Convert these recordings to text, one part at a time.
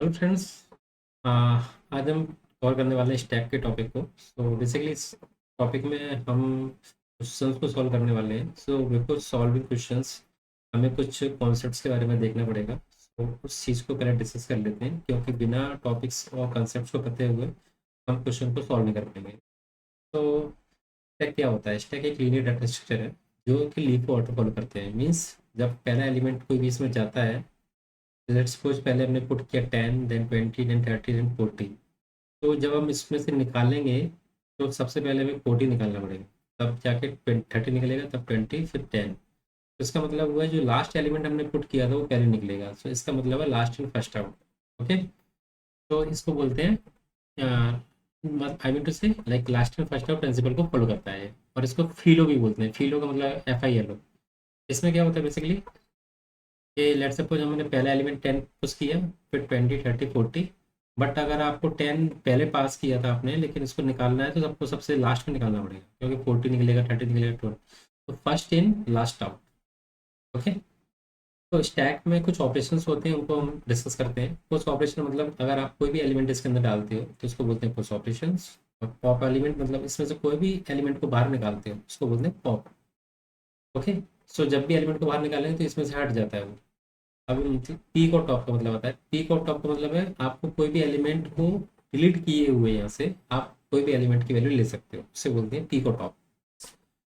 Hello friends. आज हम cover करने वाले हैं स्टैक के टॉपिक को। सो बेसिकली इस टॉपिक में हम क्वेश्चंस को सॉल्व करने वाले हैं। सो बिफोर सॉल्विंग क्वेश्चंस हमें कुछ कॉन्सेप्ट्स के बारे में देखना पड़ेगा। सो उस चीज़ को पहले डिस्कस कर लेते हैं, क्योंकि बिना टॉपिक्स और कॉन्सेप्ट्स को पते हुए हम क्वेश्चन को सॉल्व नहीं कर पाएंगे। तो स्टैक क्या होता है? स्टैक एक लीनियर डाटा स्ट्रक्चर है जो कि लीफ को ऑटो फॉलो करते हैं। मीन्स जब पहला एलिमेंट कोई भी इसमें जाता है, लेट्स सपोज पहले हमने पुट किया 10, देन 20, देन 30, देन 40। तो जब हम इसमें से निकालेंगे तो सबसे पहले हमें 40 निकालना पड़ेगा, तब जाके 30 निकलेगा, तब 20, फिर 10। तो इसका मतलब हुआ जो लास्ट एलिमेंट हमने पुट किया था वो पहले निकलेगा। सो इसका मतलब है last in first out. Okay. तो इसको बोलते हैं, I mean to say like last in first out principle को फॉलो करता है। और इसको फीलो भी बोलते हैं। फीलो का मतलब FILO। इसमें क्या होता है बेसिकली कि लेट सपोज हमने पहला एलिमेंट 10 पुश किया, फिर 20, 30, 40। बट अगर आपको 10 पहले पास किया था आपने, लेकिन इसको निकालना है तो सबको सबसे लास्ट में निकालना पड़ेगा, क्योंकि 40 निकलेगा, 30 निकलेगा, 20। तो first in last out. Okay. तो स्टैक में कुछ ऑपरेशंस होते हैं, उनको हम डिस्कस करते हैं। पुश ऑपरेशन मतलब अगर आप कोई भी एलिमेंट इसके अंदर डालते हो तो उसको बोलते हैं पुश ऑपरेशंस। और पॉप एलिमेंट मतलब इसमें से कोई भी एलिमेंट को बाहर निकालते हो उसको बोलते हैं पॉप। ओके। सो जब भी एलिमेंट को बाहर निकालेंगे तो इसमें से हट जाता है वो। अब पीक और टॉप का मतलब आता है, पीक और टॉप का मतलब है आपको कोई भी एलिमेंट को डिलीट किए हुए यहाँ से आप कोई भी एलिमेंट की वैल्यू ले सकते हो, उससे बोलते हैं पीक और टॉप।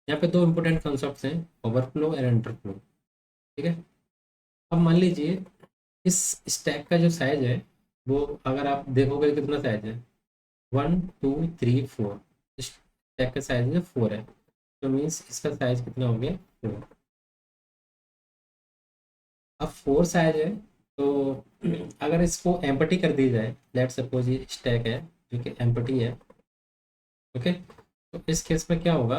यहाँ पे दो इंपॉर्टेंट कॉन्सेप्ट्स हैं, ओवरफ्लो एंड अंडरफ्लो। ठीक है। अब मान लीजिए इस स्टैक का जो साइज है वो, अगर आप देखोगे कितना साइज है, 1, 2, 3, 4। स्टैक का साइज है 4 है, तो मीन्स इसका साइज कितना हो गया, 4। अब 4 साइज है, तो अगर इसको एम्पटी कर दी जाए, लेट सपोज ये स्टैक है जो कि एम्पटी है। ओके। तो इस केस में क्या होगा,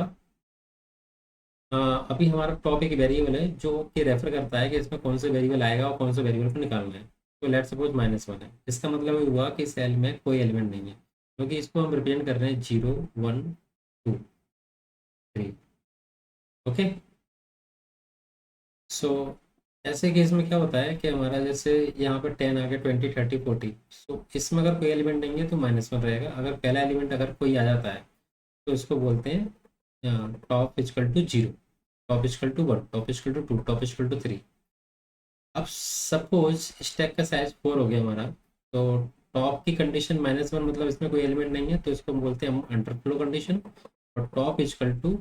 अभी हमारा टॉप एक वेरिएबल है जो कि रेफर करता है कि इसमें कौन सा वेरिएबल आएगा और कौन सा वेरिएबल को निकालना है। तो लेट सपोज -1 है, इसका मतलब ये हुआ कि सेल में कोई एलिमेंट नहीं है, क्योंकि इसको हम रिप्रेजेंट कर रहे हैं 0, 1, 2, 3। ओके। सो ऐसे केस में क्या होता है कि हमारा जैसे यहाँ पर 10 आ गया, 20, 30, 40। सो इसमें अगर कोई एलिमेंट नहीं है तो -1 रहेगा। अगर पहला एलिमेंट अगर कोई आ जाता है तो इसको बोलते हैं top equal to 0, top equal to 1, top equal to 2, top equal to 3। अब सपोज स्टैक का साइज 4 हो गया हमारा, तो टॉप की कंडीशन -1 मतलब इसमें कोई एलिमेंट नहीं है, तो इसको हम बोलते हैं हम अंडरफ्लो कंडीशन। और टॉप इजकल टू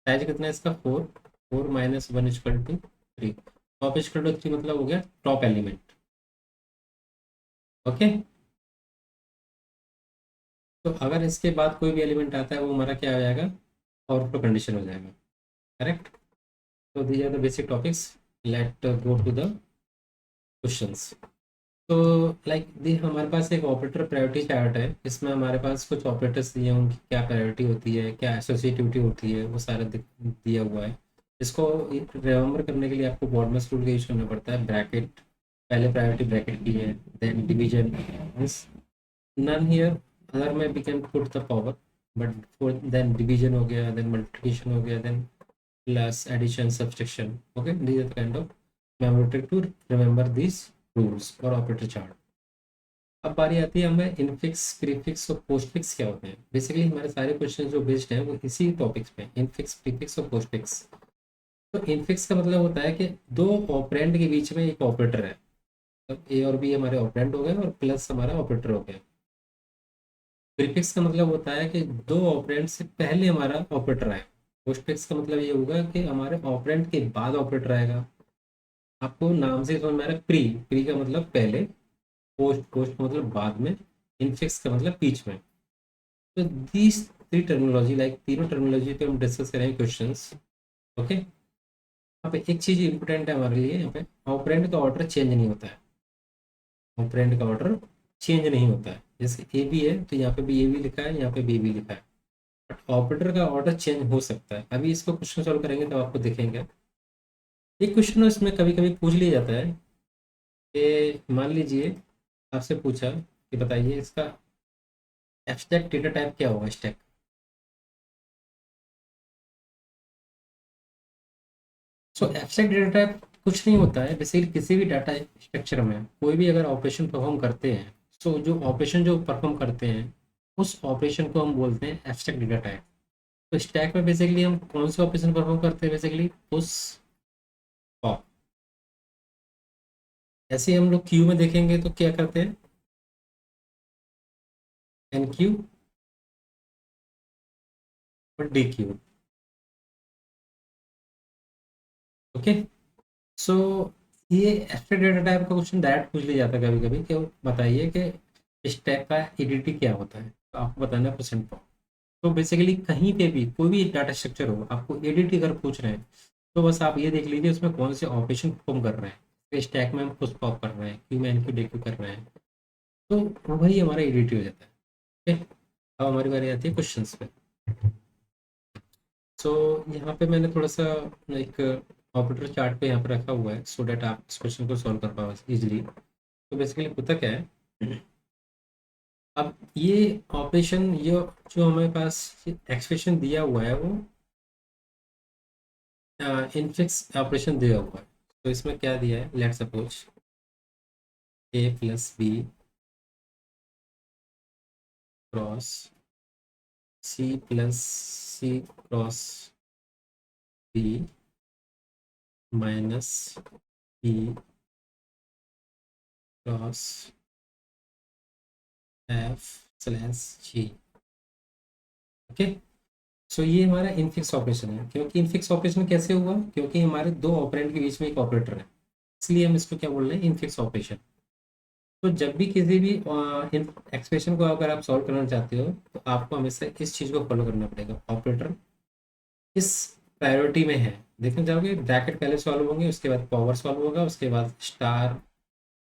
साइज कितना है इसका, 4, 4 -1 equal to 3। Top equal to 3 मतलब हो गया टॉप एलिमेंट। ओके। तो अगर इसके बाद कोई भी एलिमेंट आता है वो हमारा क्या हो जाएगा, ओवरफ्लो कंडीशन हो जाएगा। करेक्ट। तो these are the basic topics. Let go to the questions. तो लाइक दी हमारे पास एक ऑपरेटर प्रायोरिटी चार्ट है। इसमें हमारे पास कुछ ऑपरेटर्स दिए हैं, उनकी क्या प्रायोरिटी होती है, क्या एसोसिएटिविटी होती है, वो सारा दिया हुआ है। इसको रिमेम्बर करने के लिए आपको बॉडमस रूल का यूज करना पड़ता है। ब्रैकेट, पहले प्रायोरिटी ब्रैकेट की है, then division, none here, other में we can put the power, but for then division हो गया, देन मल्टीप्लिकेशन हो गया, then plus addition, subtraction. Okay, these are the kind of memory to remember these rules और operator chart. अब बारी आती है हमें इनफिक्स, प्रीफिक्स और पोस्टफिक्स क्या होते हैं। बेसिकली हमारे सारे क्वेश्चन जो बेस्ड हैं वो इसी टॉपिक्स पे, इनफिक्स, प्रीफिक्स और पोस्टफिक्स। तो इनफिक्स का मतलब होता है कि दो ऑपरेंड के बीच में एक ऑपरेटर है। तो ए और बी हमारे ऑपरेंड हो गए और प्लस हमारा ऑपरेटर हो गया। प्रीफिक्स का मतलब होता है कि दो ऑपरेंड से पहले हमारा ऑपरेटर आए। पोस्टफिक्स का मतलब ये होगा कि हमारे ऑपरेंड के बाद ऑपरेटर आएगा। आपको नाम से समझ में आ रहा है, प्री, प्री का मतलब पहले, पोस्ट, पोस्ट का मतलब बाद में, इनफिक्स का मतलब बीच में। तो दीज थ्री टर्मिनोलॉजी, लाइक तीनों टर्मिनोलॉजी पे हम डिस्कस करेंगे क्वेश्चंस। ओके। यहाँ पे एक चीज इंपॉर्टेंट है हमारे लिए, यहाँ पे ऑपरेंड का ऑर्डर चेंज नहीं होता है। ऑपरेंड का ऑर्डर चेंज नहीं होता है। जैसे ए बी है तो यहाँ पे भी ए बी लिखा है, यहाँ पे बी बी लिखा है। बट ऑपरेटर का ऑर्डर चेंज हो सकता है। अभी इसको क्वेश्चन सॉल्व करेंगे तो आपको दिखेंगे। एक क्वेश्चन इसमें कभी कभी पूछ लिया जाता है कि मान लीजिए आपसे पूछा कि बताइए इसका एब्स्ट्रैक्ट डेटा टाइप क्या होगा स्टैक। सो एब्स्ट्रैक्ट डेटा टाइप कुछ नहीं होता है बेसिकली किसी भी डाटा स्ट्रक्चर में कोई भी अगर ऑपरेशन परफॉर्म करते हैं, सो जो ऑपरेशन जो परफॉर्म करते हैं उस ऑपरेशन को हम बोलते हैं एब्स्ट्रैक्ट डेटा टाइप। तो स्टैक में बेसिकली हम कौन से ऑपरेशन परफॉर्म करते हैं, बेसिकली पुश पॉप। ऐसे ही हम लोग क्यू में देखेंगे तो क्या करते हैं, एन क्यू और डी क्यू। ओके, सो ये एब्स्ट्रैक्ट डेटा टाइप का क्वेश्चन डायरेक्ट पूछ लिया जाता है कभी कभी कि बताइए कि स्टैक का ईडीटी क्या होता है, तो आपको बताना है परसेंट पॉप। तो बेसिकली कहीं पे भी कोई भी डाटा स्ट्रक्चर हो, आपको एडीटी अगर पूछ रहे हैं तो बस आप ये देख लीजिए उसमें कौन से ऑपरेशन परफॉर्म कर रहे हैं। स्टैक में हम पुश पॉप कर रहे हैं, क्यू में एनक्यू डेक्यू कर रहे हैं, तो वो वही हमारा एडीटी हो जाता है। ठीक है, अब हमारी बारी आती है क्वेश्चन पे। सो यहाँ पे मैंने थोड़ा सा एक ऑपरेटर चार्ट पे यहाँ पे रखा हुआ है सो डैट आप इस क्वेश्चन को सॉल्व कर पाओ इजिली। तो बेसिकली होता क्या है, अब ये ऑपरेशन ये जो हमारे पास एक्सप्रेशन दिया हुआ है वो इनफिक्स ऑपरेशन दिया हुआ है। तो इसमें क्या दिया है, let suppose A plus B cross C plus C cross B minus B cross F slash G. Okay, so ये हमारा इनफिक्स ऑपरेशन है। क्योंकि इनफिक्स ऑपरेशन कैसे हुआ, क्योंकि हमारे दो ऑपरेंड के बीच में एक ऑपरेटर है, इसलिए हम इसको क्या बोल रहे हैं, इनफिक्स ऑपरेशन। तो जब भी किसी भी एक्सप्रेशन को अगर आप सॉल्व करना चाहते हो तो आपको हमेशा इस चीज़ को फॉलो करना पड़ेगा, ऑपरेटर किस प्रायोरिटी में है। देखना चाहोगे ब्रैकेट पहले सॉल्व होंगे, उसके बाद पावर सॉल्व होगा, उसके बाद स्टार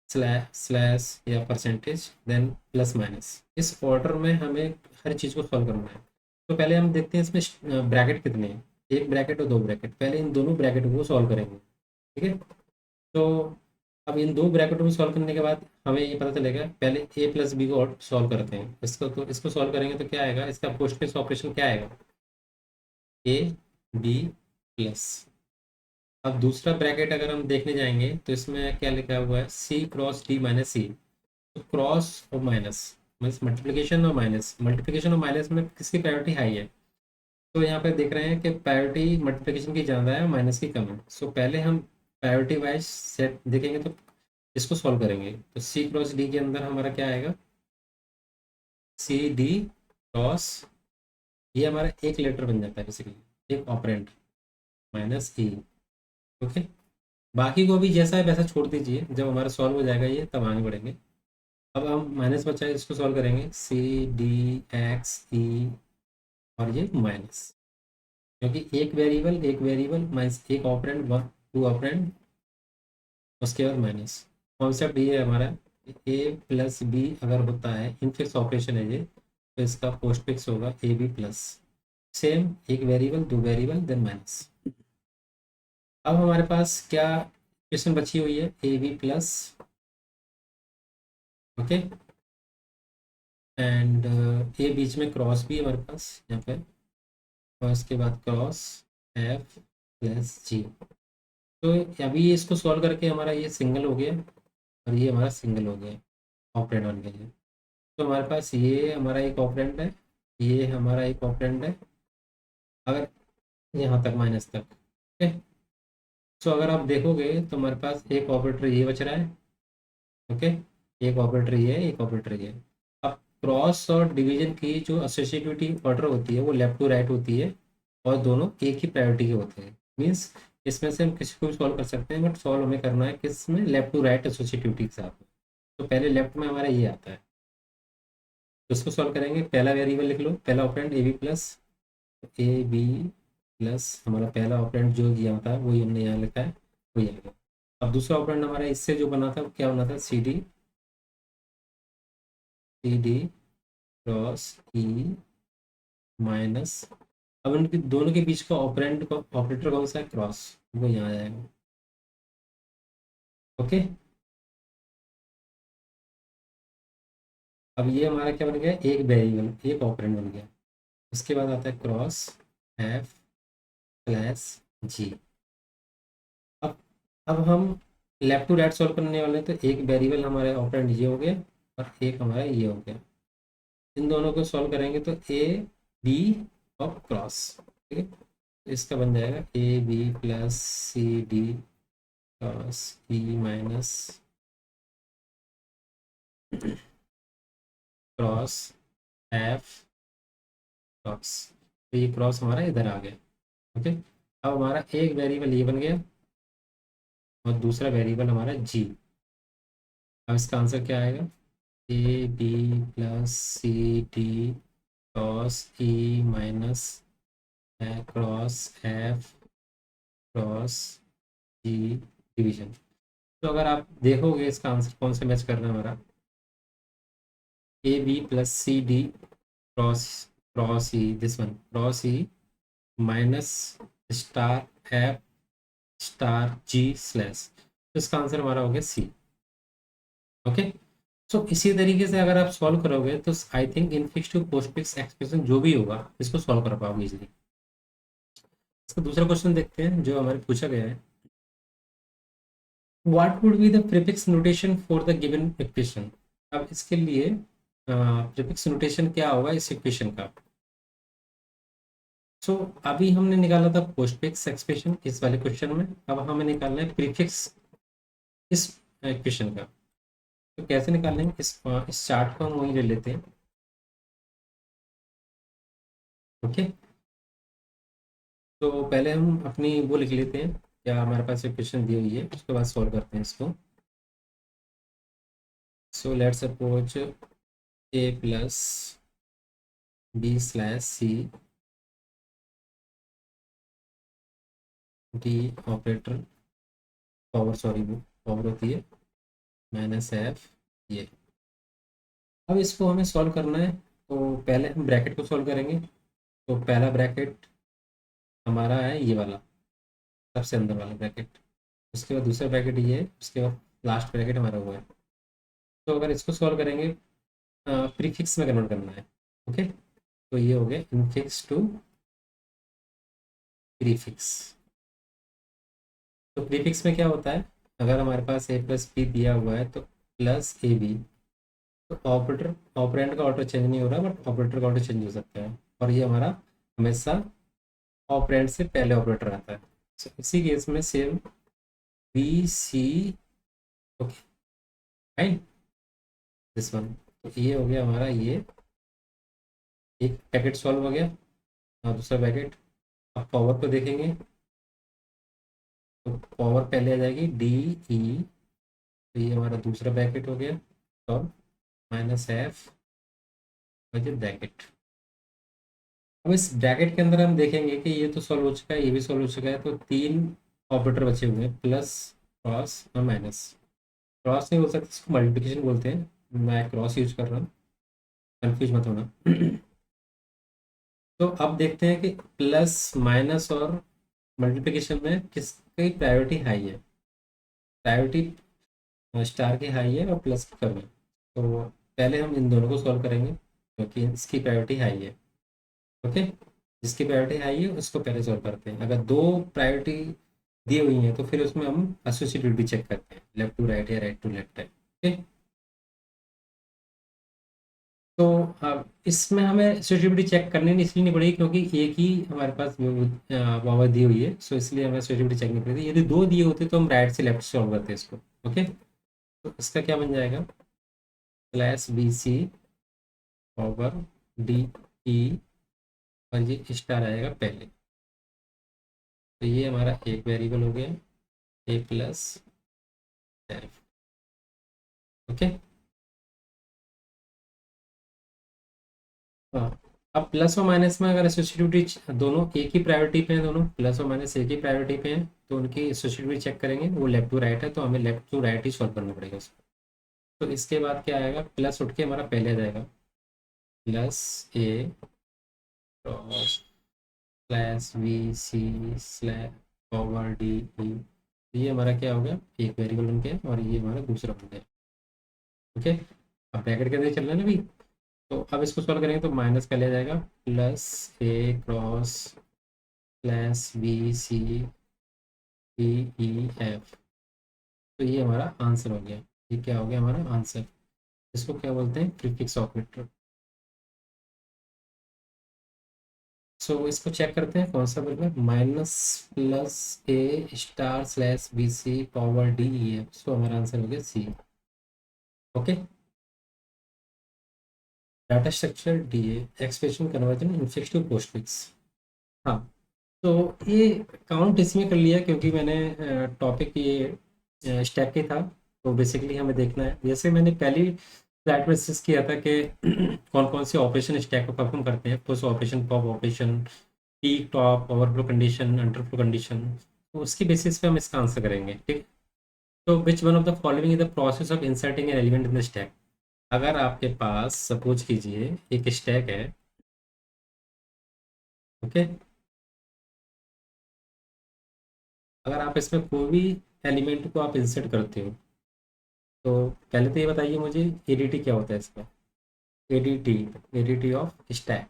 स्लैश या परसेंटेज, देन प्लस माइनस। इस ऑर्डर में हमें हर चीज़ को सॉल्व करना है। तो पहले हम देखते हैं इसमें ब्रैकेट कितने हैं, एक ब्रैकेट और दो ब्रैकेट। पहले इन दोनों ब्रैकेट को सॉल्व करेंगे। ठीक है, तो अब इन दो ब्रैकेटों में सॉल्व करने के बाद हमें ये पता चलेगा, पहले ए प्लस बी को सॉल्व करते हैं इसको। तो इसको सॉल्व करेंगे तो क्या आएगा, इसका पोस्टफिक्स ऑपरेशन क्या आएगा, ए बी प्लस। अब दूसरा ब्रैकेट अगर हम देखने जाएंगे तो इसमें क्या लिखा हुआ है, सी क्रॉस डी माइनस सी। तो क्रॉस और माइनस मीन्स मल्टीप्लिकेशन और माइनस, मल्टीप्लिकेशन और माइनस में किसकी प्रायोरिटी हाई है। तो यहाँ पे देख रहे हैं कि प्रायोरिटी मल्टीप्लिकेशन की ज़्यादा है, माइनस की कम है। सो पहले हम प्रायोरिटी वाइज सेट देखेंगे तो इसको सॉल्व करेंगे। तो सी क्रॉस डी के अंदर हमारा क्या आएगा, सी डी क्रॉस, ये हमारा एक लेटर बन जाता है बेसिकली, एक ऑपरेंड माइनस ई। ओके, बाकी को भी जैसा है वैसा छोड़ दीजिए, जब हमारा सॉल्व हो जाएगा ये तब आगे बढ़ेंगे। अब हम माइनस बचा है, इसको सॉल्व करेंगे, सी डी एक्स ई और ये माइनस, क्योंकि एक वेरिएबल माइनस एक ऑपरेंड टू ऑपरेंड, उसके बाद माइनस। कॉन्सेप्ट ये है हमारा, ए प्लस बी अगर होता है इनफिक्स ऑपरेशन है ये, तो इसका पोस्ट फिक्स होगा ए बी प्लस। सेम एक वेरिएबल दो वेरिएबल देन माइनस। अब हमारे पास क्या इक्वेशन बची हुई है, A B plus. Okay, and A बीच में क्रॉस भी है हमारे पास यहाँ पे, और उसके बाद क्रॉस एफ प्लस जी। तो अभी इसको सॉल्व करके हमारा ये सिंगल हो गया और ये हमारा सिंगल हो गया ऑपरेंड बन गया। तो हमारे पास ये हमारा एक ऑपरेंड है, ये हमारा एक ऑपरेंड है, अगर यहाँ तक माइनस तक। ओके, सो अगर आप देखोगे तो हमारे पास एक ऑपरेटर ये बच रहा है। ओके, एक ऑपरेटर ये है, एक ऑपरेटर ये है। अब क्रॉस और डिवीजन की जो एसोसिएटिविटी ऑर्डर होती है वो लेफ्ट टू राइट होती है, और दोनों एक ही प्रायोरिटी के होते हैं। मीन्स इसमें से हम किसी को भी सॉल्व कर सकते हैं, बट सॉल्व हमें करना है किस में, लेफ्ट टू राइट एसोसिएटिविटी के साथ। तो पहले लेफ्ट में हमारा ये आता है, तो इसको सॉल्व करेंगे। पहला वेरिएबल लिख लो, पहला operand A B plus, A B plus हमारा पहला ऑपरेंड जो दिया था वही हमने यहाँ लिखा है, वही आएगा। अब दूसरा ऑपरेंड हमारा इससे जो बना था वो क्या बना था, सी डी क्रॉस ई माइनस। अब इनके दोनों के बीच का ऑपरेंड का ऑपरेटर कौन सा है, क्रॉस, वो यहाँ आ जाएगा। ओके, अब ये हमारा क्या बन गया, एक वेरिएबल एक ऑपरेंड बन गया। उसके बाद आता है क्रॉस एफ प्लस जी। अब अब हम लेफ्ट टू राइट सॉल्व करने वाले हैं, तो एक वेरिएबल हमारे ऑपरेंड ये हो गया और एक हमारा ये हो गया। इन दोनों को सॉल्व करेंगे तो ए बी और क्रॉस, ठीक है। तो इसका बन जाएगा A B plus C D cross E minus cross F cross. तो ये क्रॉस हमारा इधर आ गया, ओके। अब हमारा एक वेरिएबल ये बन गया और दूसरा वेरिएबल हमारा जी। अब इसका आंसर क्या आएगा, A B plus C D cross E minus cross F cross G division. तो अगर आप देखोगे इसका आंसर कौन से मैच कर रहा है हमारा, A B plus C D cross cross E, this one cross E minus star F star G slash. तो इसका आंसर हमारा हो गया सी, ओके। सो इसी तरीके से अगर आप सॉल्व करोगे तो I think infix to postfix expression जो भी होगा इसको सॉल्व कर पाओगे इजीली। इसका दूसरा क्वेश्चन देखते हैं जो हमारे पूछा गया है, what would be the prefix notation for the given equation. अब इसके लिए प्रीफिक्स नोटेशन क्या होगा इस इक्वेशन का। सो अभी हमने निकाला था पोस्टफिक्स एक्सप्रेशन इस वाले क्वेश्चन में, अब हमें निकालना है प्रीफिक्स इस इक्वेशन का। तो कैसे निकालेंगे, इस चार्ट को हम वहीं ले लेते हैं, ओके। तो पहले हम अपनी वो लिख लेते हैं, क्या हमारे पास इक्वेशन दी हुई है, उसके बाद सॉल्व करते हैं इसको। So let's suppose A plus B slash C D operator power, sorry वो पावर होती है माइनस एफ ये। अब इसको हमें सॉल्व करना है, तो पहले हम ब्रैकेट को सॉल्व करेंगे। तो पहला ब्रैकेट हमारा है ये वाला, सबसे अंदर वाला ब्रैकेट। उसके बाद दूसरा ब्रैकेट ये है, उसके बाद लास्ट ब्रैकेट हमारा हुआ है। तो अगर इसको सॉल्व करेंगे प्रीफिक्स में कन्वर्ट करना है, ओके। तो ये हो गया इनफिक्स टू प्रीफिक्स। तो प्रीफिक्स में क्या होता है, अगर हमारे पास ए प्लस बी दिया हुआ है तो प्लस ए बी, तो ऑपरेटर ऑपरेंड का ऑर्डर चेंज नहीं हो रहा बट ऑपरेटर का ऑर्डर चेंज हो सकता है, और ये हमारा हमेशा ऑपरेंड से पहले ऑपरेटर आता है। So, इसी केस में same B C, okay fine, this one. तो ये हो गया हमारा, ये एक पैकेट सॉल्व हो गया और दूसरा पैकेट। अब पावर को देखेंगे तो पावर पहले आ जाएगी डी ई, तो ये हमारा दूसरा ब्रैकेट हो गया सॉल्व माइनस एफ ब्रैकेट। अब इस ब्रैकेट के अंदर हम देखेंगे कि ये तो सॉल्व हो चुका है, ये भी सॉल्व हो चुका है, तो तीन ऑपरेटर बचे हुए हैं, प्लस क्रॉस और माइनस। क्रॉस नहीं बोल सकते, इसको मल्टीप्लिकेशन बोलते हैं, मैं क्रॉस यूज कर रहा हूँ, कन्फ्यूज मत होना। तो अब देखते हैं कि प्लस माइनस और मल्टीप्लिकेशन में किसकी प्रायोरिटी हाई है। प्रायोरिटी स्टार की हाई है और प्लस की कम है। तो पहले हम इन दोनों को सॉल्व करेंगे क्योंकि इसकी प्रायोरिटी हाई है, ओके। जिसकी प्रायोरिटी हाई है उसको पहले सॉल्व करते हैं। अगर दो प्रायोरिटी दी हुई हैं तो फिर उसमें हम एसोसिएटिविटी चेक करते हैं, लेफ्ट टू राइट या राइट टू लेफ्ट है, ओके। तो अब इसमें हमें एसोसिएटिविटी चेक करनी नहीं, इसलिए नहीं पड़ेगी क्योंकि एक ही हमारे पास पावर दी हुई है, सो इसलिए हमें एसोसिएटिविटी चेक नहीं पड़ेगी। यदि दो दिए होते तो हम राइट से लेफ्ट सॉल्व करते हैं इसको, ओके। तो इसका क्या बन जाएगा, slash B C power D E और ये स्टार आएगा पहले। तो ये हमारा एक वेरिएबल हो गया ए प्लस एफ, ओके। हाँ, अब प्लस और माइनस में अगर एसोसिएटिविटी दोनों एक ही प्रायोरिटी पे हैं, दोनों प्लस और माइनस एक ही प्रायोरिटी पे हैं, तो उनकी एसोसिएटिविटी चेक करेंगे, वो लेफ्ट टू राइट है तो हमें लेफ्ट टू राइट ही सॉल्व करना पड़ेगा उसको। तो इसके बाद क्या आएगा, प्लस उठ के हमारा पहले आ जाएगा, plus A cross slash V C slash power D E. ये हमारा क्या हो गया, एक वेरिएबल बन गया और ये हमारा दूसरा बन गया, ओके। अब ब्रैकेट के अंदर चल रहा है ना अभी, तो अब इसको सॉल्व करेंगे तो माइनस पहले आ जाएगा, plus A cross slash B C D E F. तो ये हमारा आंसर हो गया। ये क्या हो गया हमारा आंसर। इसको क्या बोलते हैं, प्रीफिक्स ऑपरेटर। सो इसको चेक करते हैं कौन सा बिल्कुल, minus plus A star slash B C power D E है। सो हमारा आंसर हो गया C. Okay. Data structure D A expression conversion infix to postfix. हाँ, तो ये काउंट इसमें कर लिया क्योंकि मैंने टॉपिक ये स्टैक ही था। तो बेसिकली हमें देखना है, जैसे मैंने पहली स्लाइड में डिस्कस किया था कि कौन कौन से ऑपरेशन स्टैक को परफॉर्म करते हैं, push operation, pop operation, peak, top, overflow condition, underflow condition. तो उसकी बेसिस पे हम इसका आंसर करेंगे, ठीक। तो which one of the following is the process of inserting an element in the stack. अगर आपके पास सपोज कीजिए एक स्टैक है, ओके। अगर आप इसमें कोई भी एलिमेंट को आप इंसर्ट करते हो, तो पहले तो ये बताइए मुझे एडीटी क्या होता है इसका। ADT, ADT of stack.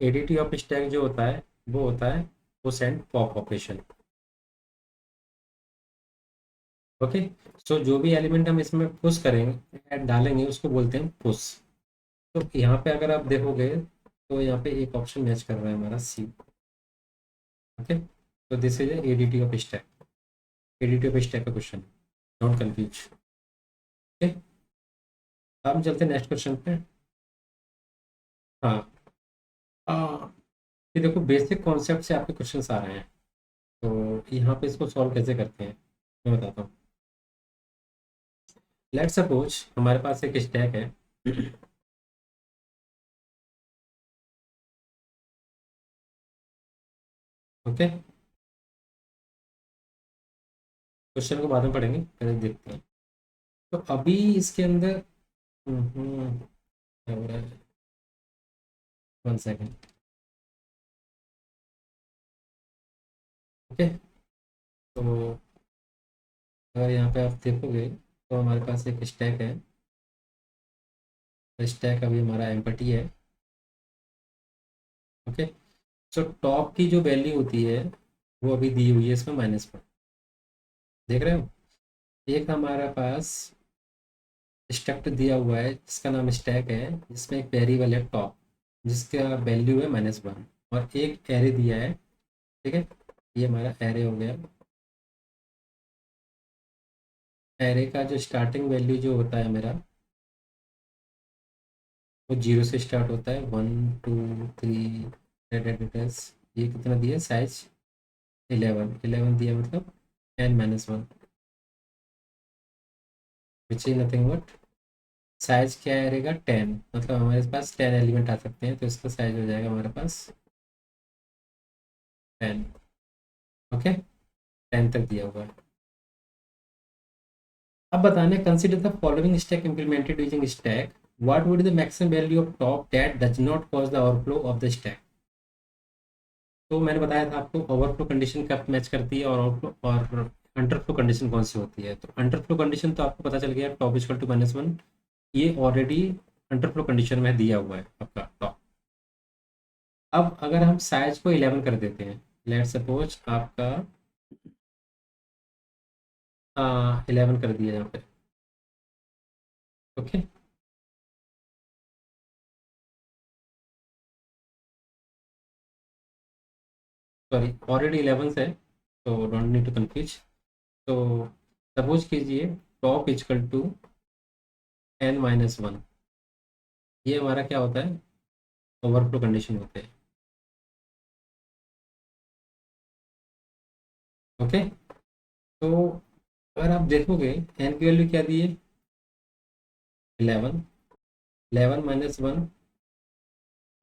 ADT of stack जो होता है वो होता है push and pop operation. Okay. So जो भी एलिमेंट हम इसमें पुश करेंगे, ऐड डालेंगे, उसको बोलते हैं पुश। तो यहाँ पे अगर आप देखोगे तो यहाँ पे एक ऑप्शन मैच कर रहा है हमारा सी। ओके। तो this is ADT of stack. ADT of stack का क्वेश्चन, डोंट कंफ्यूज। ओके। अब हम चलते हैं नेक्स्ट क्वेश्चन पे। हाँ। ये देखो बेसिक कॉन्सेप्ट से आपके क्वेश्चंस आ रहे हैं। तो यहाँ पे इसको सॉल्व कैसे करते हैं मैं बताता हूँ। लेट्स सपोज हमारे पास एक स्टैक है। ओके। क्वेश्चन को बाद में पढ़ेंगे, पहले देखते हैं। तो अभी इसके अंदर क्या हो रहा है, 1 सेकेंड। ओके। तो अगर यहाँ पे आप देखोगे तो हमारे पास एक स्टैक है। स्टैक अभी हमारा एम्पटी है। ओके। सो टॉप की जो वैल्यू होती है वो अभी दी हुई है इसमें -1। देख रहे हो, एक हमारे पास स्ट्रक्ट दिया हुआ है जिसका नाम स्टैक है, जिसमें एक वेरिएबल है टॉप जिसका वैल्यू है -1, और एक एरे दिया है। ठीक है, ये हमारा एरे हो गया। एरे का जो स्टार्टिंग वैल्यू जो होता है मेरा, वो 0 से स्टार्ट होता है, 1 2 3। ये कितना दिया साइज, 11 दिया, मतलब n-1, which is nothing but size क्या रहेगा 10, मतलब हमारे पास 10 एलिमेंट आ सकते हैं, तो इसका साइज हो जाएगा हमारे पास 10। ओके, 10 तक दिया हुआ है। अब बताने, consider the following stack implemented using stack, what would the maximum value of top that does not cause the overflow of the stack. तो मैंने बताया था आपको ओवरफ्लो कंडीशन कब मैच करती है और ओवरफ्लो और अंडरफ्लो कंडीशन कौन सी होती है। तो अंडरफ्लो कंडीशन तो आपको पता चल गया, टॉप इक्वल टू -1। ये ऑलरेडी अंडरफ्लो कंडीशन में दिया हुआ है आपका टॉप। अब अगर हम साइज को 11 कर देते हैं, लेट सपोज आपका 11 कर दिया यहाँ पे। ओके। सॉरी, ऑलरेडी 11 है, तो डोंट नीड टू कंफ्यूज। तो सपोज कीजिए टॉप इक्वल टू n-1, ये हमारा क्या होता है, ओवरफ्लो कंडीशन होते हैं। ओके। तो अगर आप देखोगे एन की वैल्यू क्या दी है, 11। 11 - 1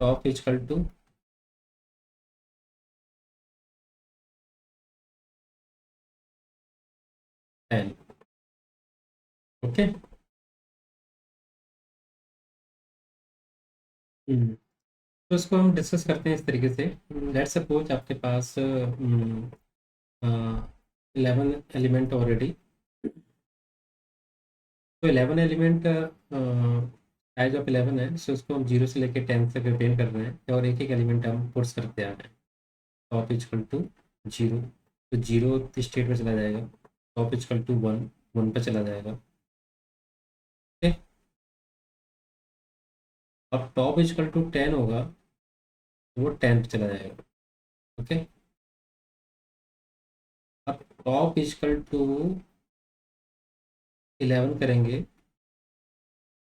टॉप इक्वल टू 10। ओके। तो इसको हम डिस्कस करते हैं इस तरीके से। लेट्स सपोज आपके पास 11 एलिमेंट ऑलरेडी। तो 11 एलिमेंट साइज ऑफ 11 है, सो इसको हम 0 से लेकर 10 तक रिटेन कर रहे हैं, और एक एक एलिमेंट हम पुट्स करते आ रहे हैं। टॉप इक्वल टू 0, तो 0 स्टेट में चला जाएगा। टॉप इजकल टू 1 पे चला जाएगा। ओके, अब टॉप इजकल टू 10 होगा तो वो 10 पे चला जाएगा। ओके, अब टॉप इजकल टू 11 करेंगे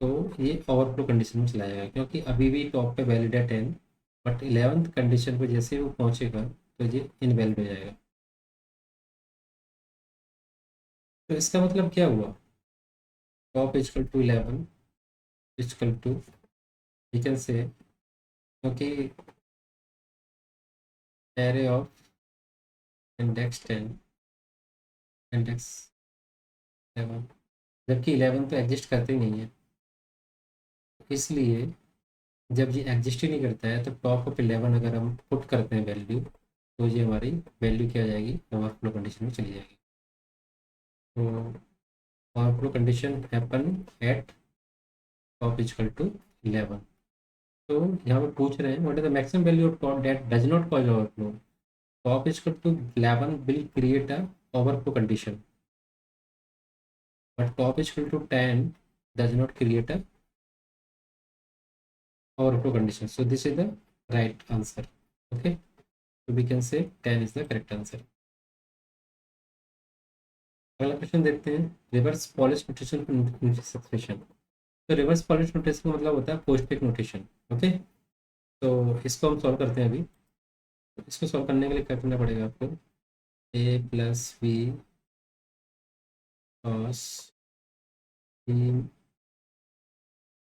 तो ये ओवरफ्लो कंडीशन में चला जाएगा, क्योंकि अभी भी टॉप पे वैलिड है 10, बट 11th कंडीशन पे जैसे वो पहुंचेगा तो ये इनवैलिड हो जाएगा। तो इसका मतलब क्या हुआ, top equal to 11 equal to, we can say, क्योंकि एरे ऑफ इंडेक्स 10 इंडेक्स 11, जबकि 11 तो एग्जिस्ट करते ही नहीं है, इसलिए जब ये एग्जिस्ट ही नहीं करता है तो टॉप ऑफ 11 अगर हम पुट करते हैं वैल्यू, तो ये हमारी वैल्यू क्या हो जाएगी, ओवरफ्लो कंडीशन में चली जाएगी। तो overflow condition happen at top equal to 11। तो यहाँ पे पूछ रहे हैं what is the maximum value of top that does not cause overflow. Top equal to 11 will create a overflow condition, but top is equal to 10 does not create a overflow condition. So this is the right answer. Okay, so we can say 10 is the correct answer. अगला question देखते हैं, reverse polish notation expression. तो reverse polish notation का मतलब होता है postfix notation. Okay, तो इसको हम सॉल्व करते हैं अभी। तो इसको सॉल्व करने के लिए क्या करना पड़ेगा आपको, A plus B cos B,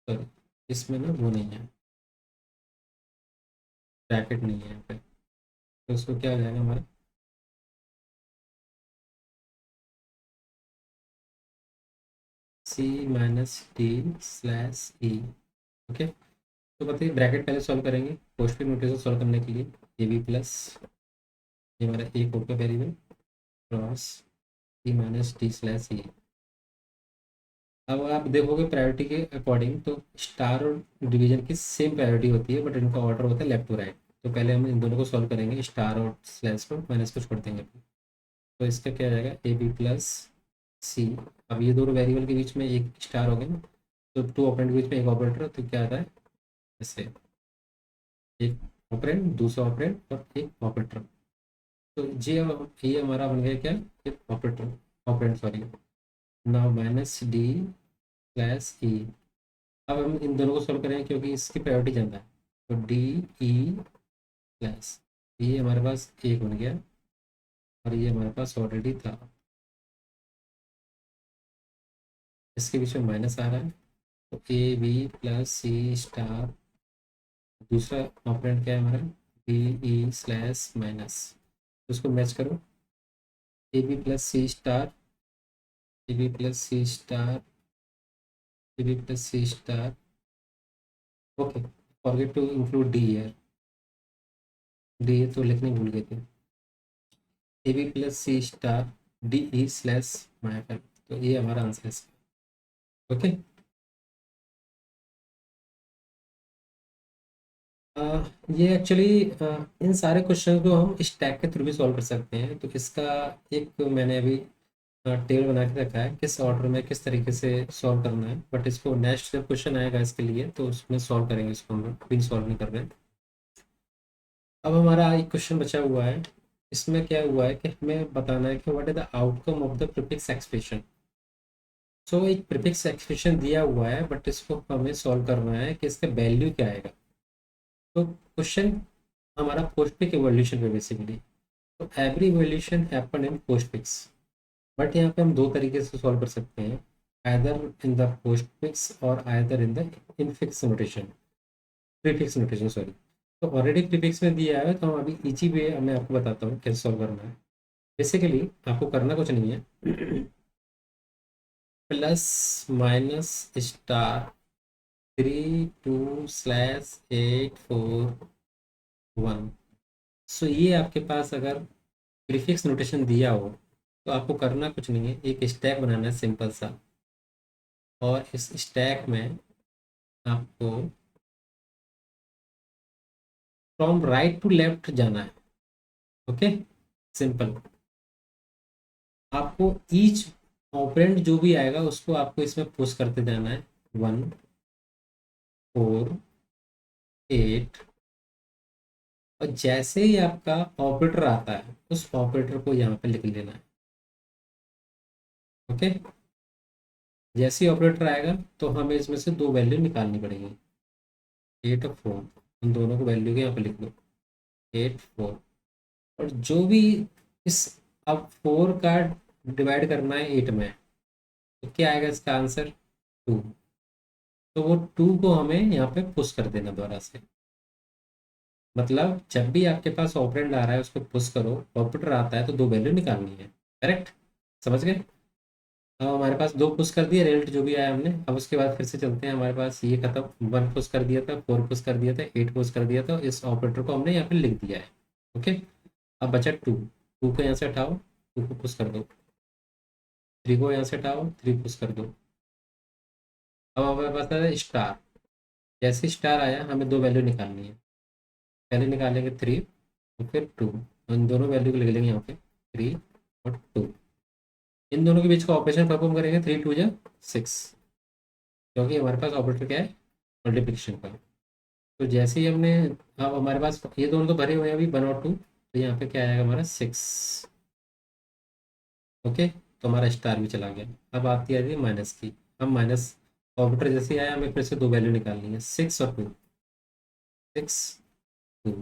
sorry इसमें ना वो नहीं है, ब्रैकेट नहीं है यहाँ पे, तो उसको क्या हो जाएगा हमारा, C minus D slash E. Okay, तो बताइए ब्रैकेट पहले सॉल्व करेंगे पोस्टफिक्स नोटेशन सॉल्व करने के लिए, ए बी प्लस, ये हमारा ए कोड का वेरिएबल, क्रॉस सी माइनस डी स्लैश ई। अब आप देखोगे प्रायोरिटी के अकॉर्डिंग तो स्टार और डिवीजन की सेम प्रायोरिटी होती है, बट इनका ऑर्डर होता है लेफ्ट टू राइट। तो पहले हम इन दोनों को सॉल्व करेंगे, स्टार और स्लैश को माइनस को छोड़ देंगे। तो इसका क्या हो जाएगा, ए बी प्लस सी। अब ये दोनों वेरिएबल के बीच में एक स्टार हो गया ना, तो टू ऑपरेंड के बीच में एक ऑपरेटर, तो क्या आता है ऐसे, एक ऑपरेंड दूसरा ऑपरेंड और एक ऑपरेटर। तो ये हमारा बन गया क्या, एक operator, operand sorry. Now minus D plus E. अब हम इन दोनों को सॉल्व करेंगे क्योंकि इसकी प्रायोरिटी ज़्यादा है। तो डी ई प्लस, ये हमारे पास एक बन गया और ये हमारे पास ऑलरेडी था, इसके बीच में माइनस आ रहा है। तो A B plus C star, दूसरा ऑपरेंड क्या है हमारा, डी ई स्लैश माइनस, उसको मैच करो, A B plus C star, A B plus C star, A B plus C star. Okay, forget to include D here, D तो लिखने भूल गए थे, A B plus C star D E slash minus, तो ये हमारा answer है इसका। ओके, ये एक्चुअली इन सारे क्वेश्चन को हम स्टैक के थ्रू भी सॉल्व कर सकते हैं। तो इसका एक मैंने अभी टेबल बना के रखा है किस ऑर्डर में किस तरीके से सॉल्व करना है, बट इसको नेक्स्ट जब क्वेश्चन आएगा इसके लिए तो उसमें सॉल्व करेंगे, इसको हम लोग अभी सॉल्व नहीं कर रहे हैं। अब हमारा एक क्वेश्चन बचा हुआ है, इसमें क्या हुआ है कि हमें बताना है कि what is the outcome of the prefix expression. So एक प्रीफिक्स एक्सप्रेशन दिया हुआ है, बट इसको हमें सॉल्व करना है कि इसका वैल्यू क्या आएगा। तो क्वेश्चन हमारा पोस्टफिक्स इवोल्यूशन पे बेसिकली, तो every evolution happen in postfix, but यहाँ पे हम दो तरीके से सॉल्व कर सकते हैं, आइदर इन द पोस्टफिक्स और either in the infix notation, prefix notation sorry. तो ऑलरेडी प्रीफिक्स में दिया है, तो हम अभी इजी वे मैं आपको बताता हूँ कैसे सॉल्व करना है। बेसिकली आपको करना कुछ नहीं है, प्लस माइनस स्टार 32/841। सो ये आपके पास अगर प्रीफिक्स नोटेशन दिया हो तो आपको करना कुछ नहीं है, एक स्टैक बनाना है सिंपल सा, और इस स्टैक में आपको फ्रॉम राइट टू लेफ्ट जाना है। Okay, simple. आपको ईच ऑपरेंड जो भी आएगा उसको आपको इसमें पुश करते जाना है, 1 4 8। और जैसे ही आपका ऑपरेटर आता है उस ऑपरेटर को यहाँ पे लिख लेना है। ओके, जैसे ही ऑपरेटर आएगा तो हमें इसमें से दो वैल्यू निकालनी पड़ेगी, 8 और 4। उन दोनों को वैल्यू के यहाँ पे लिख दो, 8 4। और जो भी इस, अब 4 का डिवाइड करना है 8 में, तो क्या आएगा इसका आंसर, 2। तो वो 2 को हमें यहाँ पे पुश कर देना दोबारा से। मतलब जब भी आपके पास ऑपरेंड आ रहा है उसको पुश करो, ऑपरेटर आता है तो दो वैल्यू निकालनी है। करेक्ट, समझ गए। अब हमारे पास दो पुश कर दिए, रिजल्ट जो भी आया हमने। अब उसके बाद फिर से चलते हैं, हमारे पास ये खत्म, 1 पुश कर दिया था, 4 पुश कर दिया था, 8 पुश कर दिया था, इस ऑपरेटर को हमने यहाँ पे लिख दिया है। ओके, अब बचा 2। 2 को यहाँ से हटाओ, 2 को पुश कर दो। 3 को यहाँ से हटाओ, 3 पुश कर दो। अब हमारे पास है स्टार। जैसे स्टार आया हमें दो वैल्यू निकालनी है। पहले निकालेंगे 3 और फिर 2। इन दोनों वैल्यू को लिख लेंगे यहाँ पे, 3 और 2। इन दोनों के बीच का ऑपरेशन परफॉर्म करेंगे, 3 2 जा 6, क्योंकि हमारे पास ऑपरेटर क्या है, मल्टीप्लिकेशन का। तो जैसे ही हमने, अब हमारे पास ये दोनों तो भरे हुए हैं अभी, 1 और 2, तो यहाँ पे क्या आएगा हमारा 6। ओके, तो हमारा स्टार भी चला गया। अब आती है माइनस की। अब माइनस ऑपरेटर जैसे ही आया हमें फिर से दो वैल्यू निकालनी है, 6 और 2, 6 2।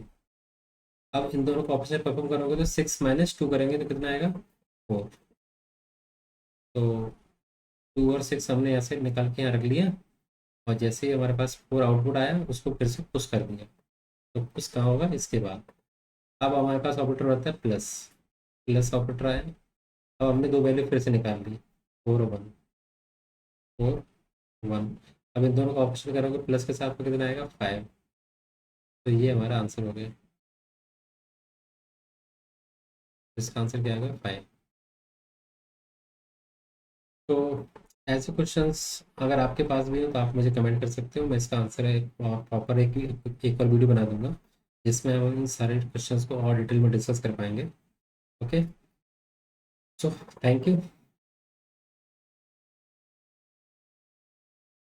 अब इन दोनों को ऑपरेशन परफॉर्म करोगे तो 6 माइनस 2 करेंगे तो कितना आएगा, 4। तो 2 और 6 हमने ऐसे निकाल के यहाँ रख लिया। और जैसे ही हमारे पास 4 आउटपुट आया उसको फिर से पुश कर दिया। तो पुश कहाँ होगा, इसके बाद। अब हमारे पास ऑपरेटर रहता है प्लस, प्लस ऑपरेटर आया। अब हमने दो वैल्यू फिर से निकाल ली, 4 और 1, 4 1। अब इन दोनों का ऑप्शन करोगे प्लस के साथ तो कितना आएगा, 5। तो ये हमारा आंसर हो गया। इसका आंसर क्या आएगा, 5। तो ऐसे क्वेश्चंस अगर आपके पास भी हो तो आप मुझे कमेंट कर सकते हो, मैं इसका आंसर है प्रॉपर एक और वीडियो बना दूंगा जिसमें हम इन सारे क्वेश्चंस को और डिटेल में डिस्कस कर पाएंगे। Okay, so thank you.